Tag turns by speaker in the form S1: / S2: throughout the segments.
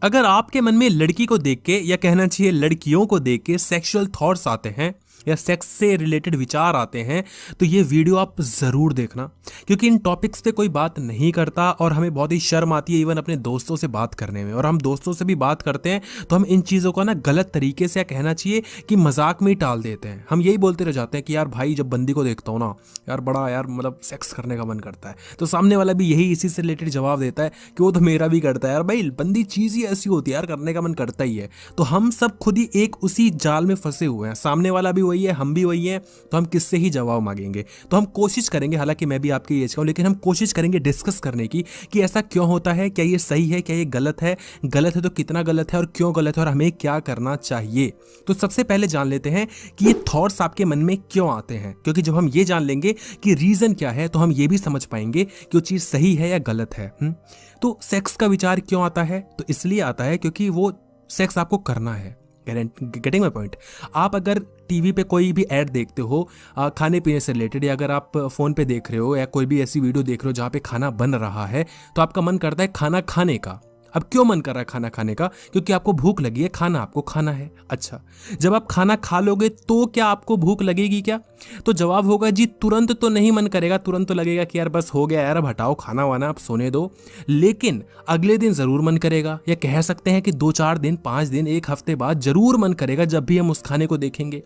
S1: अगर आपके मन में लड़की को देख के या कहना चाहिए लड़कियों को देख के सेक्सुअल थॉट्स आते हैं या सेक्स से रिलेटेड विचार आते हैं तो ये वीडियो आप ज़रूर देखना, क्योंकि इन टॉपिक्स पे कोई बात नहीं करता और हमें बहुत ही शर्म आती है इवन अपने दोस्तों से बात करने में। और हम दोस्तों से भी बात करते हैं तो हम इन चीज़ों को ना गलत तरीके से, या कहना चाहिए कि मजाक में ही टाल देते हैं। हम यही बोलते रह जाते हैं कि यार भाई जब बंदी को देखता हूँ ना यार बड़ा यार मतलब सेक्स करने का मन करता है, तो सामने वाला भी यही इसी से रिलेटेड जवाब देता है कि वो तो मेरा भी करता है। यार भाई बंदी चीज़ ही ऐसी होती है यार, करने का मन करता ही है। तो हम सब खुद ही एक उसी जाल में फंसे हुए हैं, सामने वाला भी वही है, हम भी वही है, तो हम किससे ही जवाब मांगेंगे। तो हम कोशिश करेंगे, हालांकि मैं भी आपकी एज का हूं, लेकिन हम कोशिश करेंगे डिस्कस करने की कि ऐसा क्यों होता है, क्या ये सही है, क्या ये गलत है तो कितना गलत है और क्यों गलत है और हमें क्या करना चाहिए। तो सबसे पहले जान लेते हैं कि ये थॉट्स आपके मन में क्यों आते हैं, क्योंकि जब हम ये जान लेंगे कि रीजन क्या है तो हम ये भी समझ पाएंगे कि वो चीज सही है या गलत है। तो सेक्स का विचार क्यों आता है, तो इसलिए आता है क्योंकि वो सेक्स आपको करना है। Getting my point. आप अगर टीवी पे कोई भी ऐड देखते हो खाने पीने से रिलेटेड, या अगर आप फोन पे देख रहे हो या कोई भी ऐसी वीडियो देख रहे हो जहाँ पे खाना बन रहा है, तो आपका मन करता है खाना खाने का। अब क्यों मन कर रहा है खाना खाने का? क्योंकि आपको भूख लगी है, खाना आपको खाना है। अच्छा, जब आप खाना खा लोगे तो क्या आपको भूख लगेगी क्या? तो जवाब होगा जी तुरंत तो नहीं मन करेगा, तुरंत तो लगेगा कि यार बस हो गया यार, अब हटाओ खाना वाना, आप सोने दो। लेकिन अगले दिन जरूर मन करेगा, या कह सकते हैं कि 2-4 दिन, 5 दिन, 1 हफ्ते बाद जरूर मन करेगा जब भी हम उस खाने को देखेंगे।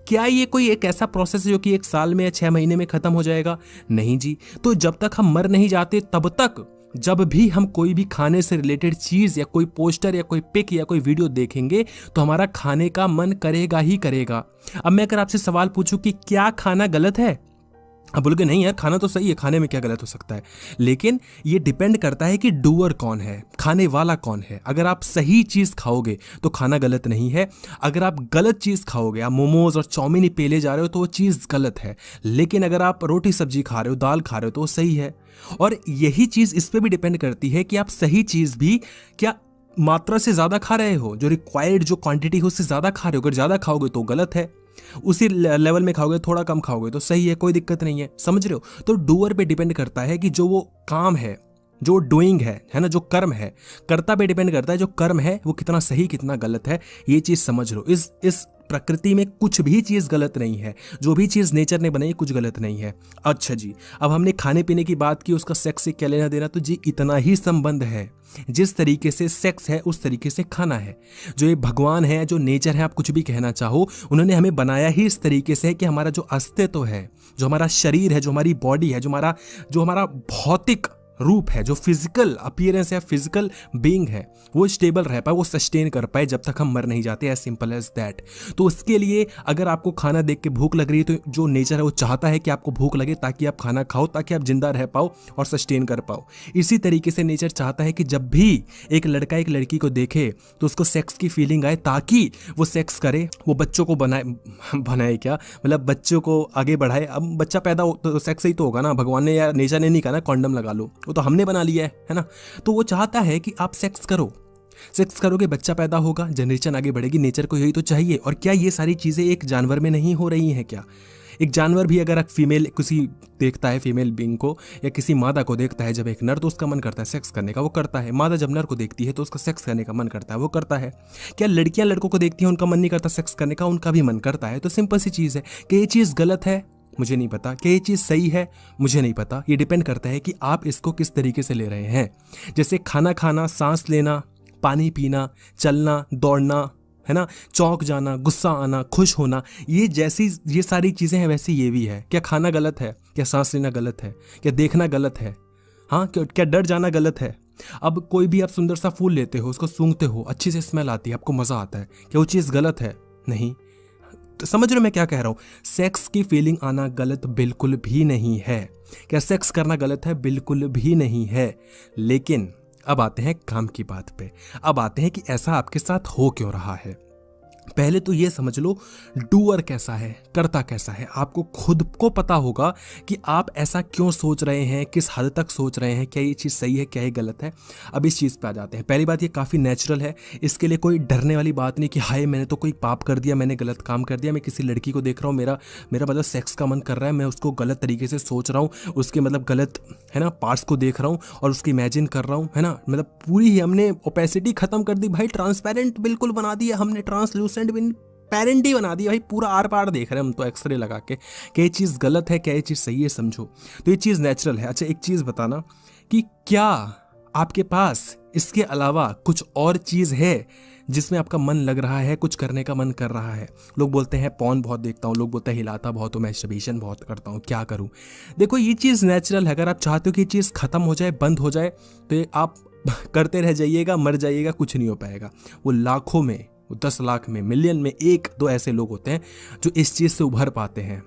S1: क्या ये कोई एक ऐसा प्रोसेस है जो कि 1 साल में या 6 महीने में खत्म हो जाएगा? नहीं जी। तो जब तक हम मर नहीं जाते तब तक जब भी हम कोई भी खाने से रिलेटेड चीज या कोई पोस्टर या कोई पिक या कोई वीडियो देखेंगे तो हमारा खाने का मन करेगा ही करेगा। अब मैं अगर आपसे सवाल पूछूं कि क्या खाना गलत है, अब बोलोगे नहीं यार खाना तो सही है, खाने में क्या गलत हो सकता है। लेकिन ये डिपेंड करता है कि डूअर कौन है, खाने वाला कौन है। अगर आप सही चीज खाओगे तो खाना गलत नहीं है। अगर आप गलत चीज खाओगे, आप मोमोज और चाउमीन ही पेले जा रहे हो तो वो चीज गलत है। लेकिन अगर आप रोटी सब्जी खा रहे हो, दाल खा रहे हो तो वो सही है। और यही चीज इस पे भी डिपेंड करती है कि आप सही चीज भी क्या मात्रा से ज्यादा खा रहे हो, जो रिक्वायर्ड जो क्वांटिटी है उससे ज्यादा खा रहे हो। अगर ज्यादा खाओगे तो गलत है, उसी लेवल में खाओगे, थोड़ा कम खाओगे तो सही है, कोई दिक्कत नहीं है। समझ रहे हो? तो डूअर पे डिपेंड करता है कि जो वो काम है, जो डूइंग है ना, जो कर्म है, कर्ता पे डिपेंड करता है जो कर्म है वो कितना सही कितना गलत है। ये चीज समझ लो। इस प्रकृति में कुछ भी चीज गलत नहीं है, जो भी चीज नेचर ने बनाई कुछ गलत नहीं है। अच्छा जी, अब हमने खाने पीने की बात की, उसका सेक्स से क्या लेना देना? तो जी इतना ही संबंध है। जिस तरीके से सेक्स है उस तरीके से खाना है। जो ये भगवान है, जो नेचर है, आप कुछ भी कहना चाहो, उन्होंने हमें बनाया ही इस तरीके से कि हमारा जो अस्तित्व है, जो हमारा शरीर है, जो हमारी बॉडी है, जो हमारा भौतिक रूप है, जो फिजिकल अपीयरेंस है, फिजिकल बीइंग है, वो स्टेबल रह पाए, वो सस्टेन कर पाए जब तक हम मर नहीं जाते। As simple as that. तो उसके लिए अगर आपको खाना देख के भूख लग रही है तो जो नेचर है वो चाहता है कि आपको भूख लगे ताकि आप खाना खाओ, ताकि आप जिंदा रह पाओ और सस्टेन कर पाओ। इसी तरीके से नेचर चाहता है कि जब भी एक लड़का एक लड़की को देखे तो उसको सेक्स की फीलिंग आए, ताकि वो सेक्स करे, वो बच्चों को बनाए क्या मतलब बच्चों को आगे बढ़ाए। अब बच्चा पैदा हो तो सेक्स ही तो होगा ना, भगवान ने या नेचर ने नहीं कहा ना कॉन्डम लगा लो, वो तो हमने बना लिया है ना। तो वो चाहता है कि आप सेक्स करो, सेक्स करोगे बच्चा पैदा होगा, जनरेशन आगे बढ़ेगी। नेचर को यही तो चाहिए। और क्या ये सारी चीजें एक जानवर में नहीं हो रही हैं क्या? एक जानवर भी अगर फीमेल किसी देखता है, फीमेल बीइंग को या किसी मादा को देखता है जब एक नर, तो उसका मन करता है सेक्स करने का, वो करता है। मादा जब नर को देखती है तो उसका सेक्स करने का मन करता है, वो करता है। क्या लड़कियां लड़कों को देखती हैं उनका मन नहीं करता सेक्स करने का? उनका भी मन करता है। तो सिंपल सी चीज़ है कि ये चीज़ गलत है, मुझे नहीं पता, कि ये चीज़ सही है, मुझे नहीं पता। ये डिपेंड करता है कि आप इसको किस तरीके से ले रहे हैं। जैसे खाना खाना, सांस लेना, पानी पीना, चलना, दौड़ना, है ना, चौंक जाना, गुस्सा आना, खुश होना, ये सारी चीज़ें हैं, वैसे ये भी है। क्या खाना गलत है? क्या सांस लेना गलत है? क्या देखना गलत है? हाँ, क्या डर जाना गलत है? अब कोई भी आप सुंदर सा फूल लेते हो, उसको सूंघते हो, अच्छी से स्मेल आती है, आपको मज़ा आता है, क्या वो चीज़ गलत है? नहीं। तो समझ रहे हो मैं क्या कह रहा हूँ? सेक्स की फीलिंग आना गलत बिल्कुल भी नहीं है। क्या सेक्स करना गलत है? बिल्कुल भी नहीं है। लेकिन अब आते हैं काम की बात पे। अब आते हैं कि ऐसा आपके साथ हो क्यों रहा है। पहले तो ये समझ लो डूअर कैसा है, करता कैसा है। आपको खुद को पता होगा कि आप ऐसा क्यों सोच रहे हैं, किस हद तक सोच रहे हैं, क्या ये चीज़ सही है, क्या ये गलत है। अब इस चीज़ पे आ जाते हैं। पहली बात, ये काफ़ी नेचुरल है, इसके लिए कोई डरने वाली बात नहीं कि हाय मैंने तो कोई पाप कर दिया, मैंने गलत काम कर दिया, मैं किसी लड़की को देख रहा हूँ, मेरा मेरा मतलब सेक्स का मन कर रहा है, मैं उसको गलत तरीके से सोच रहा हूँ, उसके मतलब गलत है ना पार्ट्स को देख रहा हूँ और उसकी इमेजिन कर रहा हूँ, है ना। मतलब पूरी ही हमने ओपेसिटी खत्म कर दी भाई, ट्रांसपेरेंट बिल्कुल बना दिया हमने, ट्रांसलूसेंट भी पेरेंट ही बना दिया भाई, पूरा आर पार देख रहे हैं हम तो एक्सरे लगा के, क्या ये चीज़ गलत है, क्या ये चीज़ सही है, समझो। तो ये चीज़ नेचुरल है। अच्छा एक चीज़ बताना कि क्या आपके पास इसके अलावा कुछ और चीज़ है जिसमें आपका मन लग रहा है, कुछ करने का मन कर रहा है। लोग बोलते हैं पॉर्न बहुत देखता हूँ, लोग बोलते हैं हिलाता बहुत हूँ, मैस्टरबेशन बहुत करता हूँ, क्या करूँ। देखो ये चीज़ नेचुरल है, अगर आप चाहते हो कि ये चीज़ खत्म हो जाए, बंद हो जाए, तो ये आप करते रह जाइएगा, मर जाइएगा, कुछ नहीं हो पाएगा। वो लाखों में, 10 लाख में, मिलियन में 1-2 ऐसे लोग होते हैं जो इस चीज़ से उभर पाते हैं,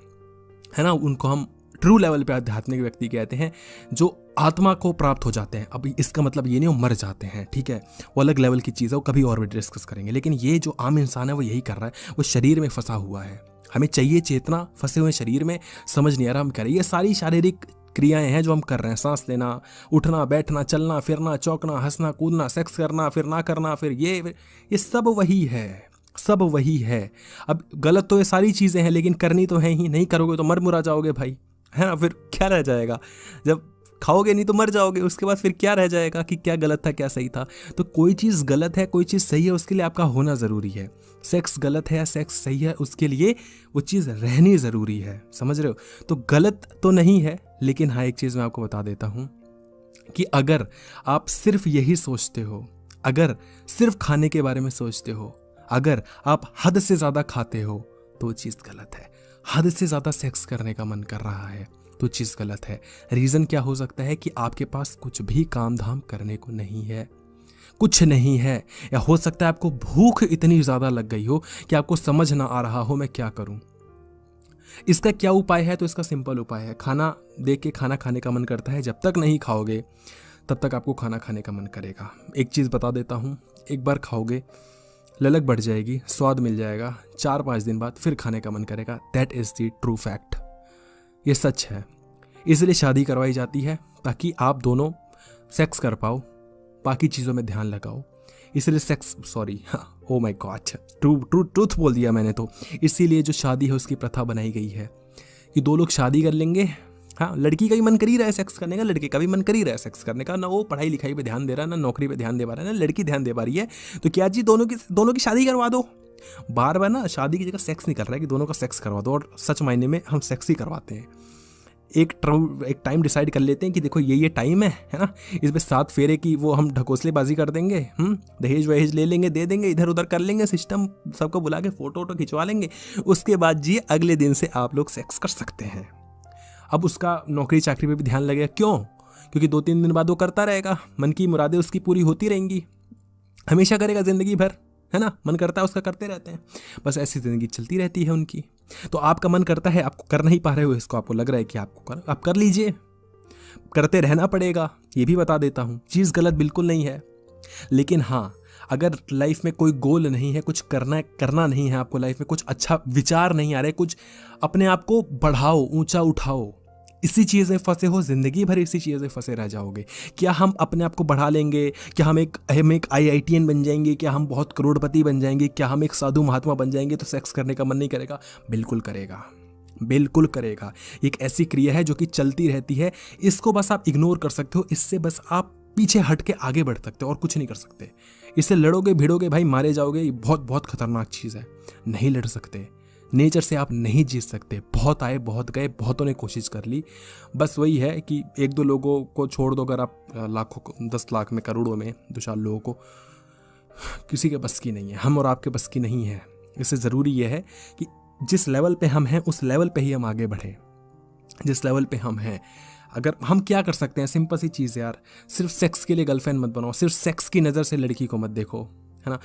S1: है ना। उनको हम ट्रू लेवल पे आध्यात्मिक व्यक्ति कहते हैं, जो आत्मा को प्राप्त हो जाते हैं। अब इसका मतलब ये नहीं वो मर जाते हैं, ठीक है, वो अलग लेवल की चीज़ है, वो कभी और भी डिस्कस करेंगे। लेकिन ये जो आम इंसान है वो यही कर रहा है, वो शरीर में फंसा हुआ है। हमें चाहिए चेतना, फंसे हुए शरीर में, समझ नहीं आ रहा हम करें। ये सारी शारीरिक क्रियाएं हैं जो हम कर रहे हैं, सांस लेना, उठना बैठना, चलना फिरना, चौंकना, हंसना कूदना, सेक्स करना, फिर ना करना, फिर ये सब वही है, सब वही है। अब गलत तो ये सारी चीज़ें हैं, लेकिन करनी तो है ही, नहीं करोगे तो मर मुरा जाओगे भाई, है ना। फिर क्या रह जाएगा, जब खाओगे नहीं तो मर जाओगे, उसके बाद फिर क्या रह जाएगा कि क्या गलत था क्या सही था। तो कोई चीज़ गलत है, कोई चीज़ सही है, उसके लिए आपका होना ज़रूरी है। सेक्स गलत है या सेक्स सही है, उसके लिए वो चीज़ रहनी ज़रूरी है, समझ रहे हो। तो गलत तो नहीं है, लेकिन हाँ एक चीज़ मैं आपको बता देता हूँ कि अगर आप सिर्फ यही सोचते हो, अगर सिर्फ खाने के बारे में सोचते हो, अगर आप हद से ज़्यादा खाते हो, तो वो चीज़ गलत है। हद से ज़्यादा सेक्स करने का मन कर रहा है तो चीज़ गलत है। रीज़न क्या हो सकता है कि आपके पास कुछ भी काम धाम करने को नहीं है, कुछ नहीं है, या हो सकता है आपको भूख इतनी ज़्यादा लग गई हो कि आपको समझ ना आ रहा हो मैं क्या करूं। इसका क्या उपाय है? तो इसका सिंपल उपाय है, खाना देख के खाना खाने का मन करता है, जब तक नहीं खाओगे तब तक आपको खाना खाने का मन करेगा। एक चीज़ बता देता हूँ, एक बार खाओगे ललक बढ़ जाएगी, स्वाद मिल जाएगा, 4-5 दिन बाद फिर खाने का मन करेगा। That is the true fact, ये सच है। इसलिए शादी करवाई जाती है ताकि आप दोनों सेक्स कर पाओ, बाकी चीज़ों में ध्यान लगाओ। इसलिए sex, sorry, oh my God, truth बोल दिया मैंने तो। इसीलिए जो शादी है उसकी प्रथा बनाई गई है कि 2 लोग शादी कर लेंगे। हाँ, लड़की का भी मन कर ही रहा है सेक्स करने का, लड़के का भी मन कर ही रहा है सेक्स करने का। ना वो पढ़ाई लिखाई पे ध्यान दे रहा है, ना नौकरी पे ध्यान दे पा रहा है, ना लड़की ध्यान दे पा रही है। तो क्या जी दोनों की शादी करवा दो। बार बार ना शादी की जगह सेक्स नहीं कर रहा है कि दोनों का सेक्स करवा दो, और सच मायने में हम सेक्स ही करवाते हैं। एक टाइम डिसाइड कर लेते हैं कि देखो ये टाइम है ना, इस पे 7 फेरे की वो हम ढकोसलेबाजी कर देंगे, दहेज वहेज ले लेंगे, दे देंगे, इधर उधर कर लेंगे सिस्टम, सबको बुला के फोटो खिंचवा लेंगे। उसके बाद जी अगले दिन से आप लोग सेक्स कर सकते हैं। अब उसका नौकरी चाकरी पे भी ध्यान लगेगा, क्यों? क्योंकि 2-3 दिन बाद वो करता रहेगा, मन की मुरादें उसकी पूरी होती रहेंगी, हमेशा करेगा जिंदगी भर, है ना। मन करता है उसका करते रहते हैं, बस ऐसी जिंदगी चलती रहती है उनकी। तो आपका मन करता है, आपको कर नहीं पा रहे हो इसको, आपको लग रहा है कि आप कर लीजिए, करते रहना पड़ेगा। ये भी बता देता हूँ, चीज़ गलत बिल्कुल नहीं है। लेकिन हाँ, अगर लाइफ में कोई गोल नहीं है, कुछ करना नहीं है आपको, लाइफ में कुछ अच्छा विचार नहीं आ रहे, कुछ अपने आप को बढ़ाओ, ऊंचा उठाओ, इसी चीज़ में फंसे हो, जिंदगी भर इसी चीज़ में फंसे रह जाओगे। क्या हम अपने आप को बढ़ा लेंगे? क्या हम एक IITN बन जाएंगे? क्या हम बहुत करोड़पति बन जाएंगे? क्या हम एक साधु महात्मा बन जाएंगे तो सेक्स करने का मन नहीं करेगा? बिल्कुल करेगा, बिल्कुल करेगा। एक ऐसी क्रिया है जो कि चलती रहती है, इसको बस आप इग्नोर कर सकते हो, इससे बस आप पीछे हट के आगे बढ़ सकते हो और कुछ नहीं कर सकते। इससे लड़ोगे भिड़ोगे भाई, मारे जाओगे, ये बहुत बहुत खतरनाक चीज़ है। नहीं लड़ सकते, नेचर से आप नहीं जीत सकते। बहुत आए बहुत गए, बहुतों ने कोशिश कर ली, बस वही है कि 1-2 लोगों को छोड़ दो, अगर आप लाखों को, 10 लाख में, करोड़ों में 2-4 लोगों को, किसी के बस की नहीं है। हम और आपके बस की नहीं है। इससे ज़रूरी यह है कि जिस लेवल पे हम हैं उस लेवल पे ही हम आगे बढ़ें। जिस लेवल पे हम हैं, अगर हम क्या कर सकते हैं, सिंपल सी चीज़ है यार, सिर्फ सेक्स के लिए गर्लफ्रेंड मत बनाओ, सिर्फ सेक्स की नज़र से लड़की को मत देखो, है ना।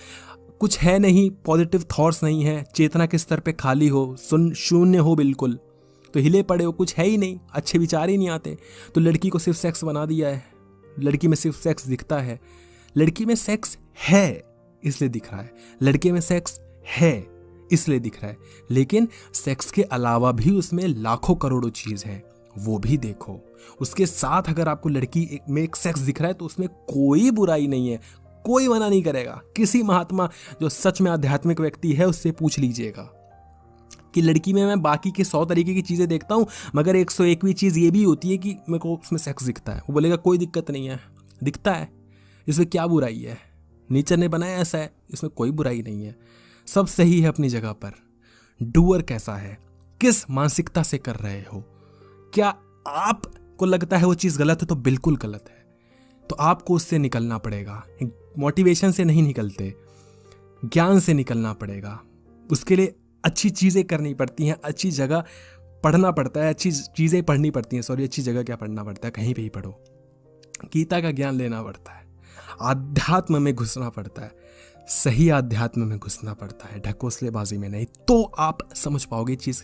S1: कुछ है नहीं, पॉजिटिव थॉट्स नहीं है, चेतना के स्तर पे खाली हो, शून्य हो बिल्कुल, तो हिले पड़े हो, कुछ है ही नहीं, अच्छे विचार ही नहीं आते, तो लड़की को सिर्फ सेक्स बना दिया है। लड़की में सिर्फ सेक्स दिखता है, लड़की में सेक्स है इसलिए दिख रहा है, लड़के में सेक्स है इसलिए दिख रहा है, लेकिन सेक्स के अलावा भी उसमें लाखों करोड़ों चीज हैं, वो भी देखो। उसके साथ अगर आपको लड़की में एक सेक्स दिख रहा है तो उसमें कोई बुराई नहीं है, कोई मना नहीं करेगा। किसी महात्मा जो सच में आध्यात्मिक व्यक्ति है उससे पूछ लीजिएगा कि लड़की में मैं बाकी के 100 तरीके की चीज़ें देखता हूँ मगर 101वीं चीज़ ये भी होती है कि मेरे को उसमें सेक्स दिखता है। वो बोलेगा कोई दिक्कत नहीं है, दिखता है, इसमें क्या बुराई है, नेचर ने बनाया ऐसा है, इसमें कोई बुराई नहीं है, सब सही है अपनी जगह पर। डूअर कैसा है, किस मानसिकता से कर रहे हो, क्या आपको लगता है वो चीज़ गलत है तो बिल्कुल गलत है, तो आपको उससे निकलना पड़ेगा। मोटिवेशन से नहीं निकलते, ज्ञान से निकलना पड़ेगा। उसके लिए अच्छी चीज़ें करनी पड़ती हैं, अच्छी जगह पढ़ना पड़ता है, अच्छी चीज़ें पढ़नी पड़ती हैं, सॉरी अच्छी जगह क्या पढ़ना पड़ता है, कहीं पे ही पढ़ो, गीता का ज्ञान लेना पड़ता है, आध्यात्म में घुसना पड़ता है, सही आध्यात्म में घुसना पड़ता है, ढकोसलेबाजी में नहीं, तो आप समझ पाओगे चीज़।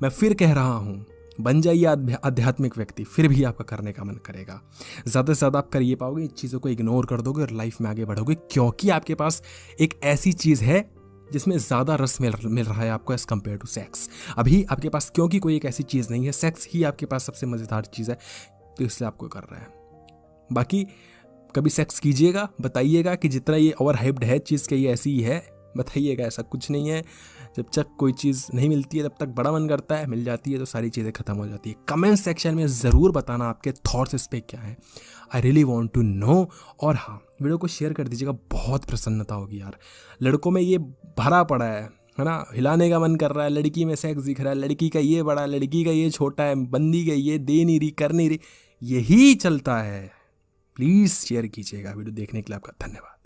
S1: मैं फिर कह रहा हूँ, बन जाइए आध्यात्मिक व्यक्ति, फिर भी आपका करने का मन करेगा। ज़्यादा से ज़्यादा आप कर ये पाओगे, इन चीज़ों को इग्नोर कर दोगे और लाइफ में आगे बढ़ोगे, क्योंकि आपके पास एक ऐसी चीज़ है जिसमें ज़्यादा रस मिल रहा है आपको एज़ कम्पेयर टू सेक्स। अभी आपके पास क्योंकि कोई एक ऐसी चीज़ नहीं है, सेक्स ही आपके पास सबसे मज़ेदार चीज़ है, तो इसलिए आपको कर रहा है। बाकी कभी सेक्स कीजिएगा, बताइएगा कि जितना ये ओवर हाइप्ड है चीज़ के ये ऐसी ही है, बताइएगा ऐसा कुछ नहीं है। जब तक कोई चीज़ नहीं मिलती है तब तक बड़ा मन करता है, मिल जाती है तो सारी चीज़ें खत्म हो जाती है। कमेंट सेक्शन में ज़रूर बताना आपके थॉट्स इस पर क्या है, I really want to know. और हाँ, वीडियो को शेयर कर दीजिएगा, बहुत प्रसन्नता होगी यार। लड़कों में ये भरा पड़ा है ना, हिलाने का मन कर रहा है, लड़की में सेक्स दिख रहा है, लड़की का ये बड़ा, लड़की का ये छोटा है, बंदी का ये दे नहीं रही, कर नहीं रही, यही चलता है। प्लीज़ शेयर कीजिएगा। वीडियो देखने के लिए आपका धन्यवाद।